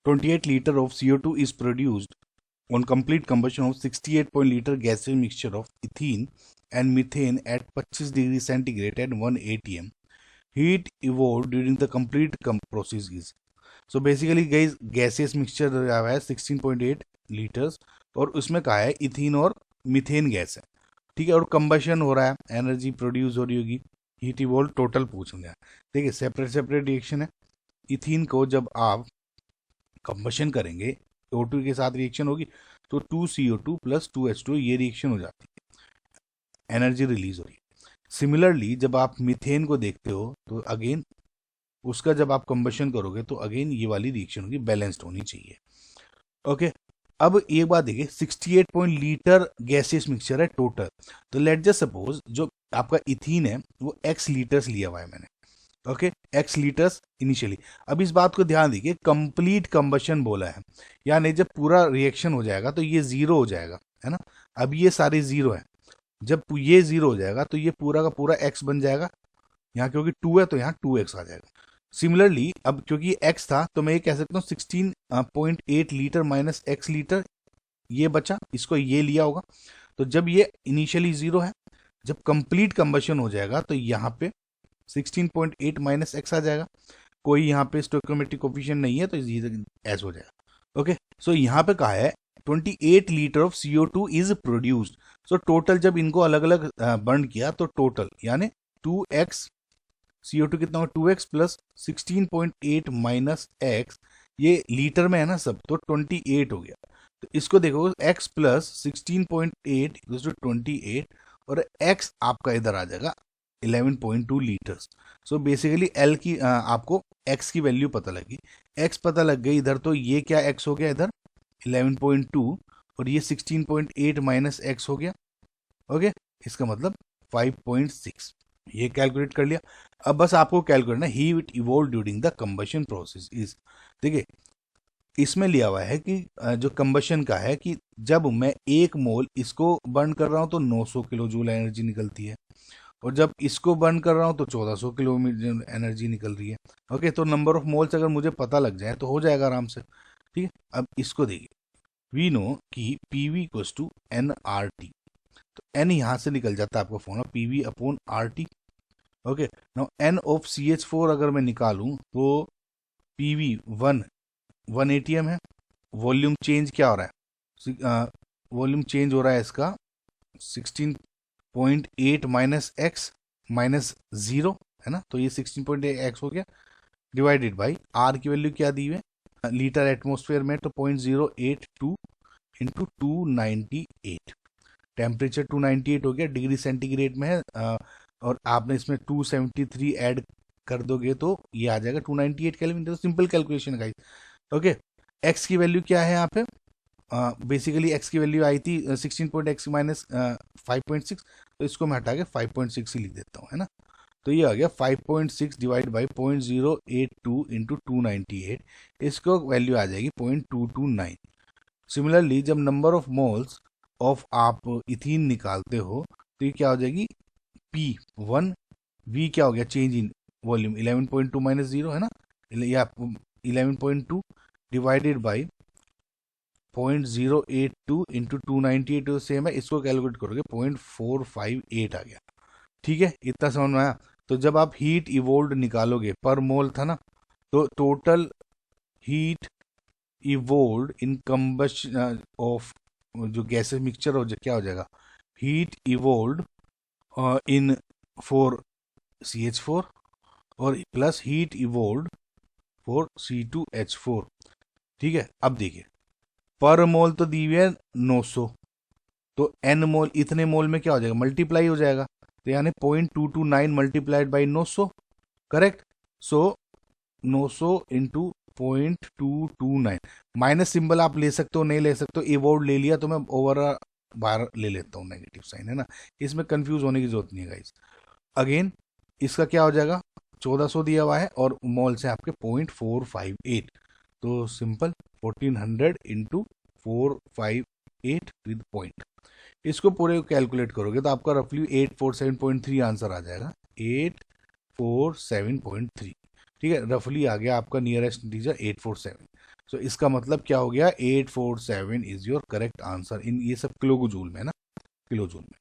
28 liter of CO2 is produced on complete combustion of 68 liter gaseous mixture of ethene and methane at 25 degree centigrade at 1 atm. Heat evolved during the complete process is. So basically guys, gaseous mixture दिया हुआ है 16.8 litres और उसमें कहा है ethene और methane gas है, ठीक है, और कंबशन हो रहा है, एनर्जी प्रोड्यूस हो रही होगी, हीट इवॉल्व टोटल पूछ लिया। देखिए सेपरेट सेपरेट रिएक्शन है। इथीन को जब आप कंबशन करेंगे O2 के साथ रिएक्शन होगी तो 2CO2 प्लस 2H2 ये रिएक्शन हो जाती है, एनर्जी रिलीज हो रही है। सिमिलरली जब आप मीथेन को देखते हो तो अगेन उसका जब आप कंबशन करोगे तो अगेन ये वाली रिएक्शन होगी, बैलेंस्ड होनी चाहिए। ओके, अब एक बात देखिए 68 लीटर गैसियस मिक्सचर है टोटल, तो लेट जस्ट सपोज जो आपका इथीन है वो x लीटर्स लिया हुआ है मैंने, ओके, x लीटर्स इनिशियली। अब इस बात को ध्यान दीजिए, कंप्लीट कंबशन बोला है, यानी जब पूरा रिएक्शन हो जाएगा तो ये जीरो हो जाएगा, है ना। अब ये सारे जीरो है, जब ये जीरो हो जाएगा तो ये पूरा का पूरा x बन जाएगा, यहाँ क्योंकि 2 है तो यहाँ 2x आ जाएगा। सिमिलरली अब क्योंकि x था तो मैं ये कह सकता हूँ 16.8 लीटर माइनस x लीटर, ये बचा, इसको ये लिया होगा। तो जब ये इनिशियली जीरो है, जब कंप्लीट कंबशन हो जाएगा तो यहाँ पे 16.8 माइनस x आ जाएगा, कोई यहाँ पे स्टोइकोमेट्रिक कोफिशिएंट नहीं है तो एस हो जाएगा। ओके, सो यहाँ पे कहा है 28 litre of CO2 is produced. So total जब इनको अलग अलग बर्न किया तो टोटल यानी 2x CO2 कितना होगा 2x प्लस 16.8 माइनस x, ये लीटर में है ना सब, तो 28 हो गया। तो इसको देखो x प्लस 16.8 इक्वल्स टू 28 और x आपका इधर आ जाएगा 11.2 लीटर्स। सो बेसिकली L की आपको x की वैल्यू पता लगी, x पता लग गई इधर, तो ये क्या x हो गया इधर 11.2 और ये 16.8 माइनस x हो गया। ओके, इसका मतलब 5.6, ये कैलकुलेट कर लिया। अब बस आपको कैलकुलेट करना heat evolve during the combustion process is. देखिए इसमें लिया हुआ है कि जो कंबशन का है कि जब मैं 1 मोल इसको बर्न कर रहा हूं तो 900 किलो जूल एनर्जी निकलती है, और जब इसको बर्न कर रहा हूं तो 1400 किलो एनर्जी निकल रही है। ओके, तो नंबर ऑफ मोल्स अगर मुझे पता लग जाए तो हो जाएगा आराम से, ठीक है। अब इसको देखिए, वी नो कि PV इक्वल्स टू nRT, तो n यहाँ से निकल जाता है आपका formula PV upon RT। Okay, now n of CH4 अगर मैं निकालूं तो PV 1 ATM है। वॉल्यूम चेंज क्या हो रहा है, वॉल्यूम चेंज हो रहा है इसका 16.8 माइनस x माइनस 0, है ना, तो ये 16.8x हो गया, डिवाइडेड बाई R की वैल्यू क्या दी हुई है लीटर एटमोस्फेयर में, तो 0.082 इंटू 298, टेम्परेचर 298 हो गया, डिग्री सेंटीग्रेड में है, और आपने इसमें 273 ऐड कर दोगे तो ये आ जाएगा 298 केल्विन। तो simple calculation guys. Okay, x की वैल्यू क्या है यहाँ पे, बेसिकली x की वैल्यू आई थी 16.x माइनस 5.6, तो इसको मैं हटा के 5.6 ही लिख देता हूँ, है ना। तो ये आ गया 5.6 डिवाइड बाई 0.082 इंटू 298, इसको वैल्यू आ जाएगी 0.229। सिमिलरली जब नंबर ऑफ मोल्स ऑफ आप इथीन निकालते हो तो ये क्या हो जाएगी P1, V क्या हो गया चेंज इन वॉल्यूम 11.2 माइनस 0, है ना, या 11.2 डिवाइडेड बाई 0.082 इंटू 298 सेम है, इसको कैलकुलेट करोगे 0.458 आ गया, ठीक है, इतना समझ में आया। तो जब आप हीट इवोल्व निकालोगे पर मोल था ना, तो total heat evolve in combustion of जो गैसेस मिक्सचर हो क्या हो जाएगा, heat evolve in for CH4 और plus heat evolve for C2H4, ठीक है। अब देखिए पर मोल तो दी हुई है 900, तो n मोल, इतने मोल में क्या हो जाएगा मल्टीप्लाई हो जाएगा, तो यानी 0.229 multiplied by 900, correct. So 900 into 0.229, minus symbol आप ले सकते हो नहीं ले सकते हो, इवोल्व ले लिया तो मैं ओवर बाहर ले लेता हूँ नेगेटिव साइन, है ना, इसमें कंफ्यूज होने की जरूरत नहीं है गाइस। अगेन इसका क्या हो जाएगा 1400 दिया हुआ है और मोल से आपके 0.458, तो सिंपल 1400 इंटू 458 विद पॉइंट, इसको पूरे कैलकुलेट करोगे तो आपका रफली 847.3 आंसर आ जाएगा, 847.3, ठीक है, रफली आ गया आपका नियरेस्ट इंटीजर 847। सो इसका मतलब क्या हो गया, 847 इज योर करेक्ट आंसर। इन ये सब किलो जूल में ना, किलो जूल में।